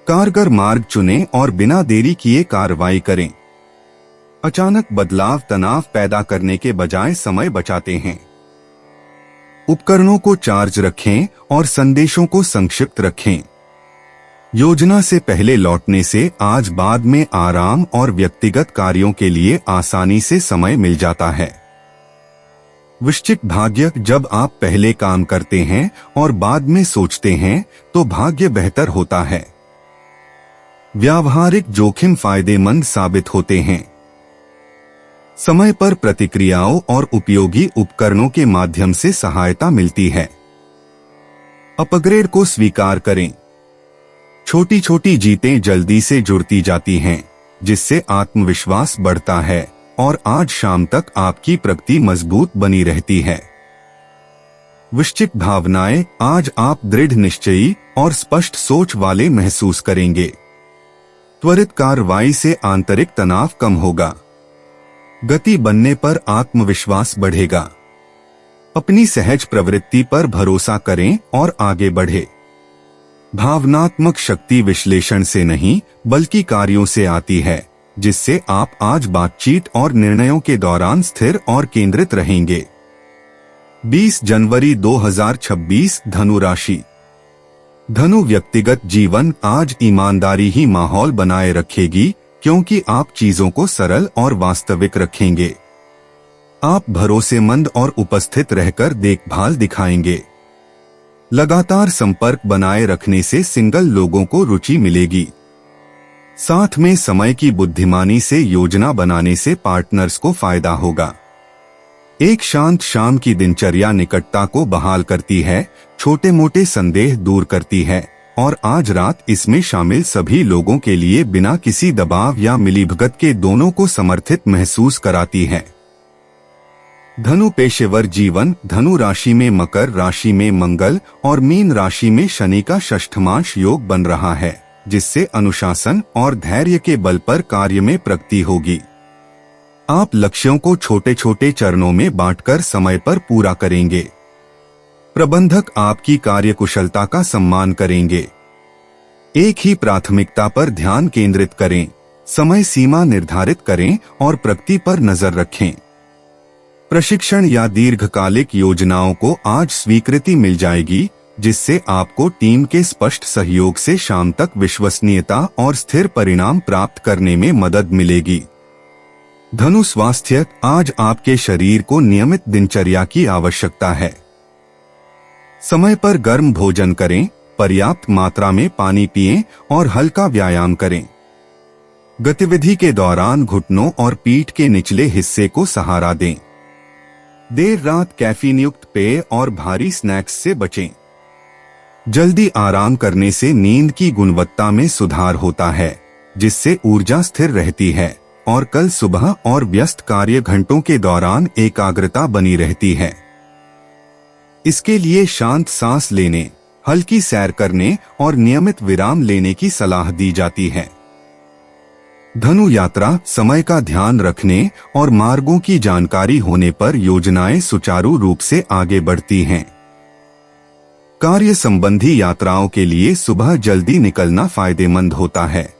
कारगर मार्ग चुनें और बिना देरी किए कार्रवाई करें। अचानक बदलाव तनाव पैदा करने के बजाय समय बचाते हैं। उपकरणों को चार्ज रखें और संदेशों को संक्षिप्त रखें। योजना से पहले लौटने से आज बाद में आराम और व्यक्तिगत कार्यों के लिए आसानी से समय मिल जाता है। वृश्चिक भाग्य, जब आप पहले काम करते हैं और बाद में सोचते हैं तो भाग्य बेहतर होता है। व्यावहारिक जोखिम फायदेमंद साबित होते हैं। समय पर प्रतिक्रियाओं और उपयोगी उपकरणों के माध्यम से सहायता मिलती है। अपग्रेड को स्वीकार करें। छोटी छोटी जीतें जल्दी से जुड़ती जाती हैं, जिससे आत्मविश्वास बढ़ता है और आज शाम तक आपकी प्रगति मजबूत बनी रहती है। वृश्चिक भावनाएं, आज आप दृढ़ निश्चयी और स्पष्ट सोच वाले महसूस करेंगे। त्वरित कार्रवाई से आंतरिक तनाव कम होगा। गति बनने पर आत्मविश्वास बढ़ेगा। अपनी सहज प्रवृत्ति पर भरोसा करें और आगे बढ़े। भावनात्मक शक्ति विश्लेषण से नहीं बल्कि कार्यों से आती है, जिससे आप आज बातचीत और निर्णयों के दौरान स्थिर और केंद्रित रहेंगे। 20 जनवरी 2026 धनु राशि। धनु व्यक्तिगत जीवन, आज ईमानदारी ही माहौल बनाए रखेगी, क्योंकि आप चीजों को सरल और वास्तविक रखेंगे। आप भरोसेमंद और उपस्थित रहकर देखभाल दिखाएंगे। लगातार संपर्क बनाए रखने से सिंगल लोगों को रुचि मिलेगी। साथ में समय की बुद्धिमानी से योजना बनाने से पार्टनर्स को फायदा होगा। एक शांत शाम की दिनचर्या निकटता को बहाल करती है, छोटे मोटे संदेह दूर करती है और आज रात इसमें शामिल सभी लोगों के लिए बिना किसी दबाव या मिलीभगत के दोनों को समर्थित महसूस कराती है। धनु पेशेवर जीवन, धनु राशि में मकर राशि में मंगल और मीन राशि में शनि का षष्ठमांश योग बन रहा है, जिससे अनुशासन और धैर्य के बल पर कार्य में प्रगति होगी। आप लक्ष्यों को छोटे छोटे चरणों में बांटकर समय पर पूरा करेंगे। प्रबंधक आपकी कार्यकुशलता का सम्मान करेंगे। एक ही प्राथमिकता पर ध्यान केंद्रित करें, समय सीमा निर्धारित करें और प्रगति पर नजर रखें। प्रशिक्षण या दीर्घकालिक योजनाओं को आज स्वीकृति मिल जाएगी, जिससे आपको टीम के स्पष्ट सहयोग से शाम तक विश्वसनीयता और स्थिर परिणाम प्राप्त करने में मदद मिलेगी। धनु स्वास्थ्य, आज आपके शरीर को नियमित दिनचर्या की आवश्यकता है। समय पर गर्म भोजन करें, पर्याप्त मात्रा में पानी पिएं और हल्का व्यायाम करें। गतिविधि के दौरान घुटनों और पीठ के निचले हिस्से को सहारा दें। देर रात कैफीन युक्त पेय और भारी स्नैक्स से बचें। जल्दी आराम करने से नींद की गुणवत्ता में सुधार होता है, जिससे ऊर्जा स्थिर रहती है और कल सुबह और व्यस्त कार्य घंटों के दौरान एकाग्रता बनी रहती है। इसके लिए शांत सांस लेने, हल्की सैर करने और नियमित विराम लेने की सलाह दी जाती है। धनु यात्रा, समय का ध्यान रखने और मार्गों की जानकारी होने पर योजनाएं सुचारू रूप से आगे बढ़ती हैं। कार्य संबंधी यात्राओं के लिए सुबह जल्दी निकलना फायदेमंद होता है।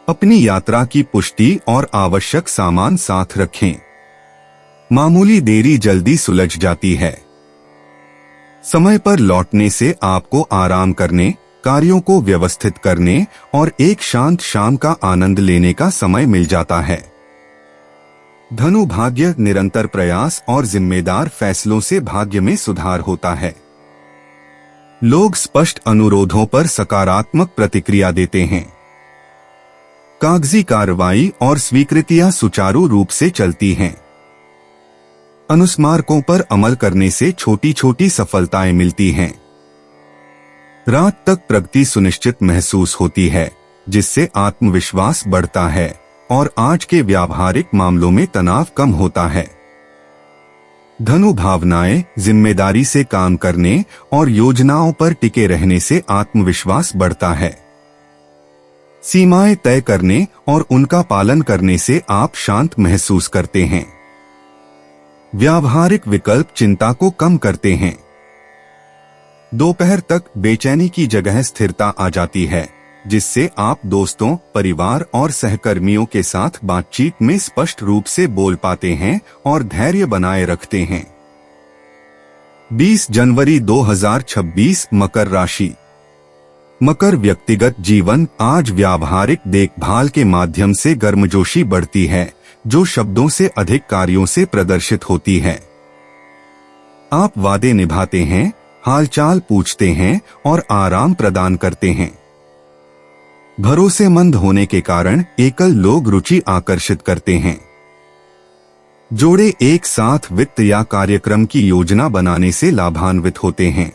अपनी यात्रा की पुष्टि और आवश्यक सामान साथ रखें। मामूली देरी जल्दी सुलझ जाती है। समय पर लौटने से आपको आराम करने, कार्यों को व्यवस्थित करने और एक शांत शाम का आनंद लेने का समय मिल जाता है। धनु भाग्य, निरंतर प्रयास और जिम्मेदार फैसलों से भाग्य में सुधार होता है। लोग स्पष्ट अनुरोधों पर सकारात्मक प्रतिक्रिया देते हैं। कागजी कार्रवाई और स्वीकृतियां सुचारू रूप से चलती हैं। अनुस्मारकों पर अमल करने से छोटी छोटी सफलताएं मिलती हैं। रात तक प्रगति सुनिश्चित महसूस होती है, जिससे आत्मविश्वास बढ़ता है और आज के व्यावहारिक मामलों में तनाव कम होता है। धनु भावनाएं, जिम्मेदारी से काम करने और योजनाओं पर टिके रहने से आत्मविश्वास बढ़ता है। सीमाएं तय करने और उनका पालन करने से आप शांत महसूस करते हैं। व्यावहारिक विकल्प चिंता को कम करते हैं। दोपहर तक बेचैनी की जगह स्थिरता आ जाती है, जिससे आप दोस्तों, परिवार और सहकर्मियों के साथ बातचीत में स्पष्ट रूप से बोल पाते हैं और धैर्य बनाए रखते हैं। 20 जनवरी 2026 मकर राशि। मकर व्यक्तिगत जीवन। आज व्यावहारिक देखभाल के माध्यम से गर्मजोशी बढ़ती है, जो शब्दों से अधिक कार्यों से प्रदर्शित होती है। आप वादे निभाते हैं, हालचाल पूछते हैं और आराम प्रदान करते हैं। भरोसेमंद होने के कारण एकल लोग रुचि आकर्षित करते हैं। जोड़े एक साथ वित्त या कार्यक्रम की योजना बनाने से लाभान्वित होते हैं।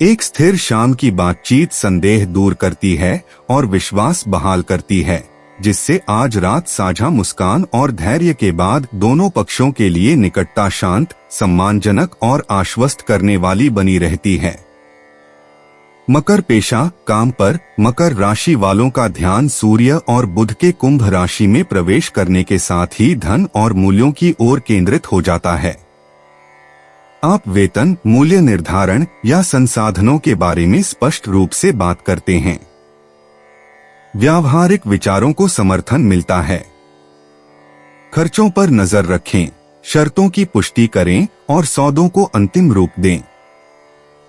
एक स्थिर शाम की बातचीत संदेह दूर करती है और विश्वास बहाल करती है, जिससे आज रात साझा मुस्कान और धैर्य के बाद दोनों पक्षों के लिए निकटता शांत, सम्मानजनक और आश्वस्त करने वाली बनी रहती है। मकर पेशा। काम पर मकर राशि वालों का ध्यान सूर्य और बुध के कुंभ राशि में प्रवेश करने के साथ ही धन और मूल्यों की ओर केंद्रित हो जाता है। आप वेतन, मूल्य निर्धारण या संसाधनों के बारे में स्पष्ट रूप से बात करते हैं। व्यावहारिक विचारों को समर्थन मिलता है। खर्चों पर नजर रखें, शर्तों की पुष्टि करें और सौदों को अंतिम रूप दें।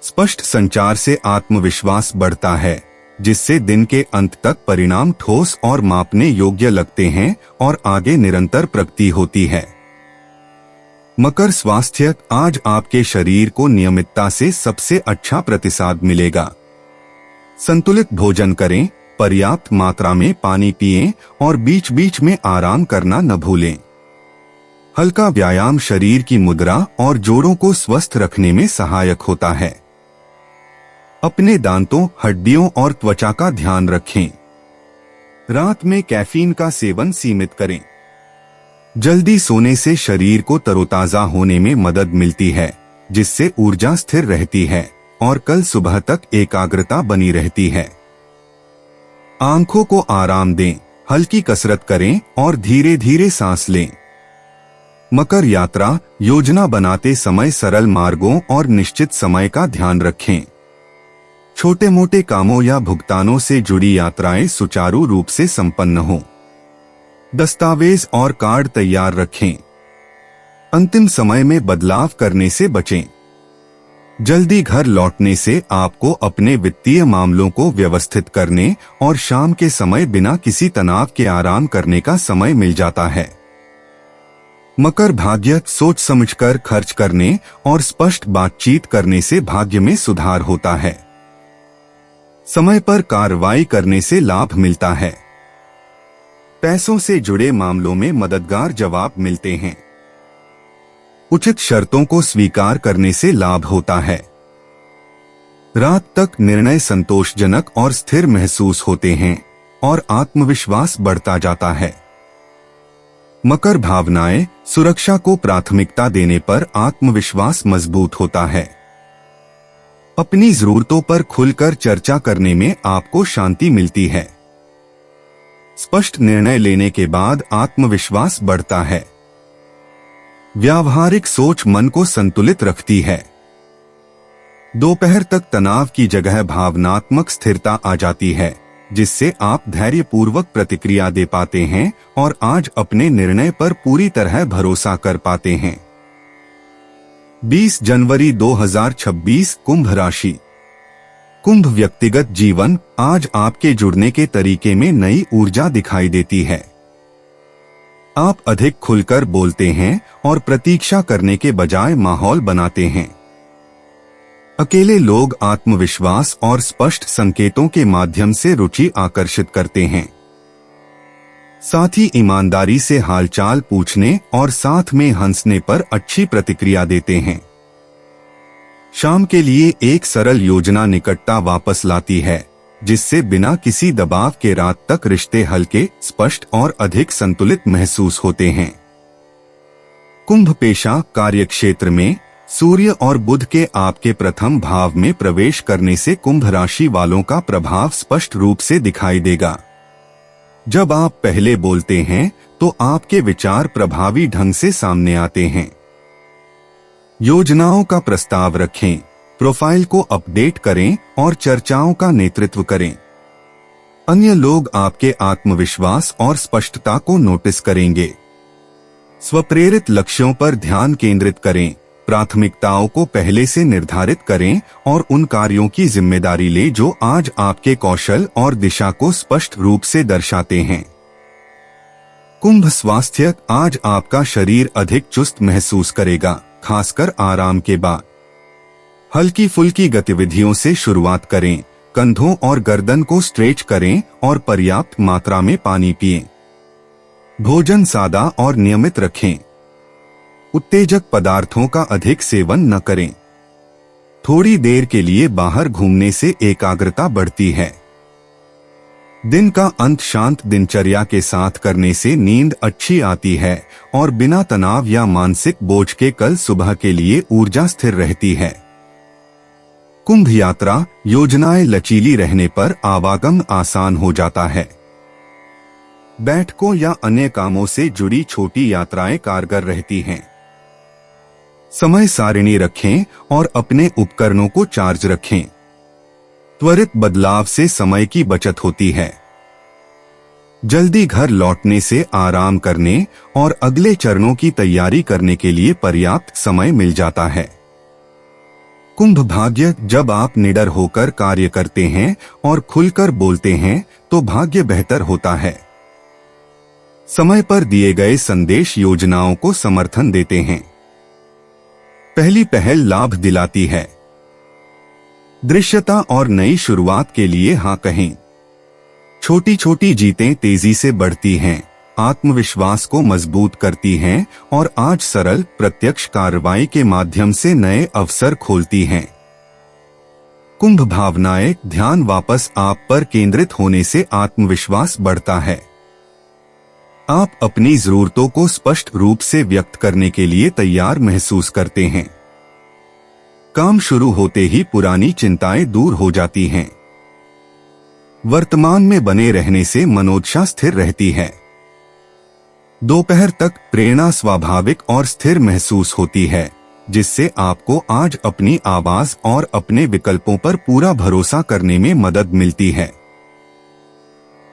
स्पष्ट संचार से आत्मविश्वास बढ़ता है, जिससे दिन के अंत तक परिणाम ठोस और मापने योग्य लगते हैं और आगे निरंतर प्रगति होती है। मकर स्वास्थ्य। आज आपके शरीर को नियमितता से सबसे अच्छा प्रतिसाद मिलेगा। संतुलित भोजन करें, पर्याप्त मात्रा में पानी पिएं और बीच बीच में आराम करना न भूलें। हल्का व्यायाम शरीर की मुद्रा और जोड़ों को स्वस्थ रखने में सहायक होता है। अपने दांतों, हड्डियों और त्वचा का ध्यान रखें। रात में कैफीन का सेवन सीमित करें। जल्दी सोने से शरीर को तरोताजा होने में मदद मिलती है, जिससे ऊर्जा स्थिर रहती है और कल सुबह तक एकाग्रता बनी रहती है। आंखों को आराम दें, हल्की कसरत करें और धीरे धीरे सांस लें। मकर यात्रा। योजना बनाते समय सरल मार्गों और निश्चित समय का ध्यान रखें। छोटे मोटे कामों या भुगतानों से जुड़ी यात्राएं सुचारू रूप से संपन्न हों। दस्तावेज और कार्ड तैयार रखें। अंतिम समय में बदलाव करने से बचें। जल्दी घर लौटने से आपको अपने वित्तीय मामलों को व्यवस्थित करने और शाम के समय बिना किसी तनाव के आराम करने का समय मिल जाता है। मकर भाग्य। सोच समझकर खर्च करने और स्पष्ट बातचीत करने से भाग्य में सुधार होता है। समय पर कार्रवाई करने से लाभ मिलता है। पैसों से जुड़े मामलों में मददगार जवाब मिलते हैं। उचित शर्तों को स्वीकार करने से लाभ होता है। रात तक निर्णय संतोषजनक और स्थिर महसूस होते हैं और आत्मविश्वास बढ़ता जाता है। मकर भावनाएं। सुरक्षा को प्राथमिकता देने पर आत्मविश्वास मजबूत होता है। अपनी जरूरतों पर खुलकर चर्चा करने में आपको शांति मिलती है। स्पष्ट निर्णय लेने के बाद आत्मविश्वास बढ़ता है। व्यावहारिक सोच मन को संतुलित रखती है। दोपहर तक तनाव की जगह भावनात्मक स्थिरता आ जाती है, जिससे आप धैर्यपूर्वक प्रतिक्रिया दे पाते हैं और आज अपने निर्णय पर पूरी तरह भरोसा कर पाते हैं। 20 जनवरी 2026 कुंभ राशि। कुंभ व्यक्तिगत जीवन। आज आपके जुड़ने के तरीके में नई ऊर्जा दिखाई देती है। आप अधिक खुलकर बोलते हैं और प्रतीक्षा करने के बजाय माहौल बनाते हैं। अकेले लोग आत्मविश्वास और स्पष्ट संकेतों के माध्यम से रुचि आकर्षित करते हैं। साथ ही ईमानदारी से हालचाल पूछने और साथ में हंसने पर अच्छी प्रतिक्रिया देते हैं। शाम के लिए एक सरल योजना निकटता वापस लाती है, जिससे बिना किसी दबाव के रात तक रिश्ते हल्के, स्पष्ट और अधिक संतुलित महसूस होते हैं। कुंभ पेशा। कार्यक्षेत्र में सूर्य और बुध के आपके प्रथम भाव में प्रवेश करने से कुंभ राशि वालों का प्रभाव स्पष्ट रूप से दिखाई देगा। जब आप पहले बोलते हैं तो आपके विचार प्रभावी ढंग से सामने आते हैं। योजनाओं का प्रस्ताव रखें, प्रोफाइल को अपडेट करें और चर्चाओं का नेतृत्व करें। अन्य लोग आपके आत्मविश्वास और स्पष्टता को नोटिस करेंगे। स्वप्रेरित लक्ष्यों पर ध्यान केंद्रित करें, प्राथमिकताओं को पहले से निर्धारित करें और उन कार्यों की जिम्मेदारी लें जो आज आपके कौशल और दिशा को स्पष्ट रूप से दर्शाते हैं। कुंभ स्वास्थ्य, आज आपका शरीर अधिक चुस्त महसूस करेगा, खासकर आराम के बाद। हल्की फुल्की गतिविधियों से शुरुआत करें, कंधों और गर्दन को स्ट्रेच करें और पर्याप्त मात्रा में पानी पिएं। भोजन सादा और नियमित रखें। उत्तेजक पदार्थों का अधिक सेवन न करें। थोड़ी देर के लिए बाहर घूमने से एकाग्रता बढ़ती है। दिन का अंत शांत दिनचर्या के साथ करने से नींद अच्छी आती है और बिना तनाव या मानसिक बोझ के कल सुबह के लिए ऊर्जा स्थिर रहती है। कुंभ यात्रा, योजनाएं लचीली रहने पर आवागमन आसान हो जाता है। बैठकों या अन्य कामों से जुड़ी छोटी यात्राएं कारगर रहती हैं। समय सारिणी रखें और अपने उपकरणों को चार्ज रखें। त्वरित बदलाव से समय की बचत होती है। जल्दी घर लौटने से आराम करने और अगले चरणों की तैयारी करने के लिए पर्याप्त समय मिल जाता है। कुंभ भाग्य, जब आप निडर होकर कार्य करते हैं और खुलकर बोलते हैं तो भाग्य बेहतर होता है। समय पर दिए गए संदेश योजनाओं को समर्थन देते हैं। पहली पहल लाभ दिलाती है। दृश्यता और नई शुरुआत के लिए हाँ कहें। छोटी छोटी जीतें तेजी से बढ़ती हैं, आत्मविश्वास को मजबूत करती हैं और आज सरल प्रत्यक्ष कार्रवाई के माध्यम से नए अवसर खोलती हैं। कुंभ भावनाएं, ध्यान वापस आप पर केंद्रित होने से आत्मविश्वास बढ़ता है। आप अपनी जरूरतों को स्पष्ट रूप से व्यक्त करने के लिए तैयार महसूस करते हैं। काम शुरू होते ही पुरानी चिंताएं दूर हो जाती हैं। वर्तमान में बने रहने से मनोदशा स्थिर रहती है। दोपहर तक प्रेरणा स्वाभाविक और स्थिर महसूस होती है, जिससे आपको आज अपनी आवाज और अपने विकल्पों पर पूरा भरोसा करने में मदद मिलती है।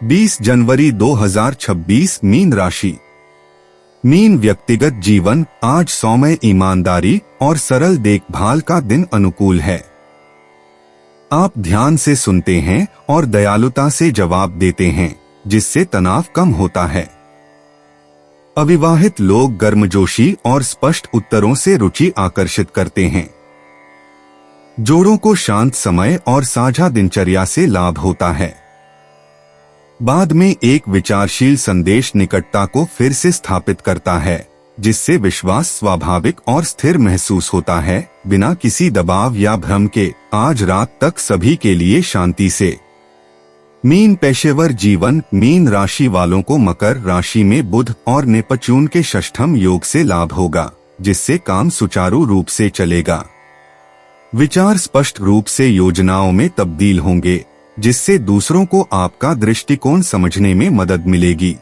20 जनवरी 2026, मीन राशि। मीन व्यक्तिगत जीवन, आज सौम्य ईमानदारी और सरल देखभाल का दिन अनुकूल है। आप ध्यान से सुनते हैं और दयालुता से जवाब देते हैं, जिससे तनाव कम होता है। अविवाहित लोग गर्मजोशी और स्पष्ट उत्तरों से रुचि आकर्षित करते हैं। जोड़ों को शांत समय और साझा दिनचर्या से लाभ होता है। बाद में एक विचारशील संदेश निकटता को फिर से स्थापित करता है, जिससे विश्वास स्वाभाविक और स्थिर महसूस होता है, बिना किसी दबाव या भ्रम के। आज रात तक सभी के लिए शांति से। मीन पेशेवर जीवन, मीन राशि वालों को मकर राशि में बुध और नेपच्यून के षष्ठम योग से लाभ होगा, जिससे काम सुचारू रूप से चलेगा। विचार स्पष्ट रूप से योजनाओं में तब्दील होंगे, जिससे दूसरों को आपका दृष्टिकोण समझने में मदद मिलेगी।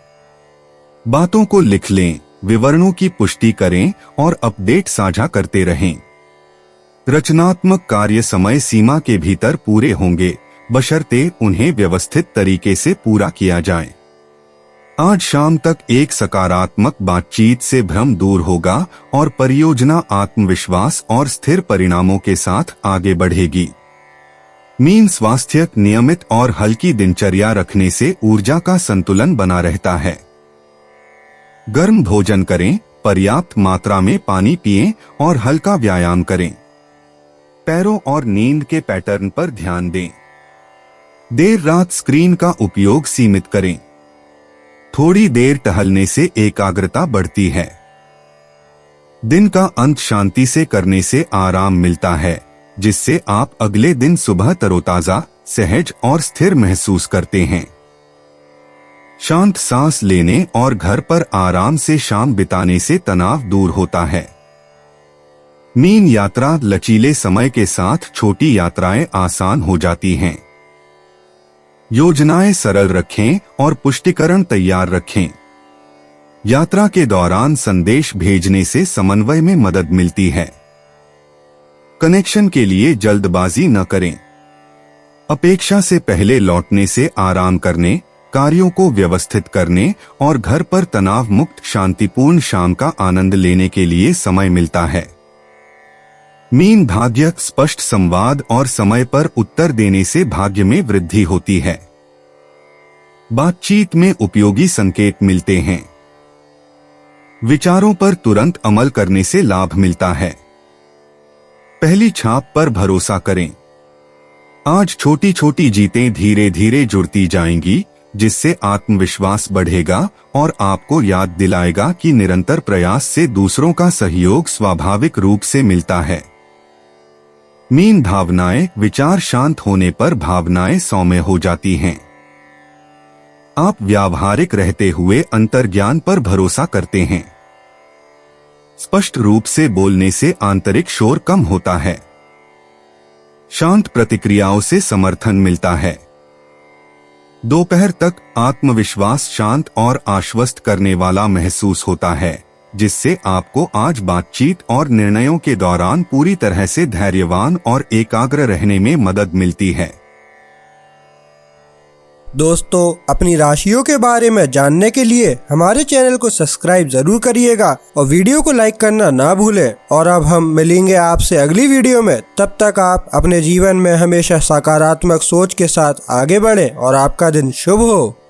बातों को लिख लें, विवरणों की पुष्टि करें और अपडेट साझा करते रहें। रचनात्मक कार्य समय सीमा के भीतर पूरे होंगे, बशर्ते उन्हें व्यवस्थित तरीके से पूरा किया जाए। आज शाम तक एक सकारात्मक बातचीत से भ्रम दूर होगा और परियोजना आत्मविश्वास और स्थिर परिणामों के साथ आगे बढ़ेगी। मीन स्वास्थ्य, नियमित और हल्की दिनचर्या रखने से ऊर्जा का संतुलन बना रहता है। गर्म भोजन करें, पर्याप्त मात्रा में पानी पिएं और हल्का व्यायाम करें। पैरों और नींद के पैटर्न पर ध्यान दें। देर रात स्क्रीन का उपयोग सीमित करें। थोड़ी देर टहलने से एकाग्रता बढ़ती है। दिन का अंत शांति से करने से आराम मिलता है, जिससे आप अगले दिन सुबह तरोताजा, सहज और स्थिर महसूस करते हैं। शांत सांस लेने और घर पर आराम से शाम बिताने से तनाव दूर होता है। मीन यात्रा, लचीले समय के साथ छोटी यात्राएं आसान हो जाती हैं। योजनाएं सरल रखें और पुष्टिकरण तैयार रखें। यात्रा के दौरान संदेश भेजने से समन्वय में मदद मिलती है। कनेक्शन के लिए जल्दबाजी न करें। अपेक्षा से पहले लौटने से आराम करने, कार्यों को व्यवस्थित करने और घर पर तनाव मुक्त शांतिपूर्ण शाम का आनंद लेने के लिए समय मिलता है। मीन भाग्य स्पष्ट संवाद और समय पर उत्तर देने से भाग्य में वृद्धि होती है। बातचीत में उपयोगी संकेत मिलते हैं। विचारों पर तुरंत अमल करने से लाभ मिलता है। पहली छाप पर भरोसा करें। आज छोटी छोटी जीतें धीरे धीरे जुड़ती जाएंगी, जिससे आत्मविश्वास बढ़ेगा और आपको याद दिलाएगा कि निरंतर प्रयास से दूसरों का सहयोग स्वाभाविक रूप से मिलता है। मीन भावनाएं विचार शांत होने पर भावनाएं सौम्य हो जाती हैं। आप व्यावहारिक रहते हुए अंतर्ज्ञान पर भरोसा करते हैं। स्पष्ट रूप से बोलने से आंतरिक शोर कम होता है। शांत प्रतिक्रियाओं से समर्थन मिलता है। दोपहर तक आत्मविश्वास शांत और आश्वस्त करने वाला महसूस होता है, जिससे आपको आज बातचीत और निर्णयों के दौरान पूरी तरह से धैर्यवान और एकाग्र रहने में मदद मिलती है। दोस्तों, अपनी राशियों के बारे में जानने के लिए हमारे चैनल को सब्सक्राइब जरूर करिएगा और वीडियो को लाइक करना ना भूलें। और अब हम मिलेंगे आपसे अगली वीडियो में। तब तक आप अपने जीवन में हमेशा सकारात्मक सोच के साथ आगे बढ़ें और आपका दिन शुभ हो।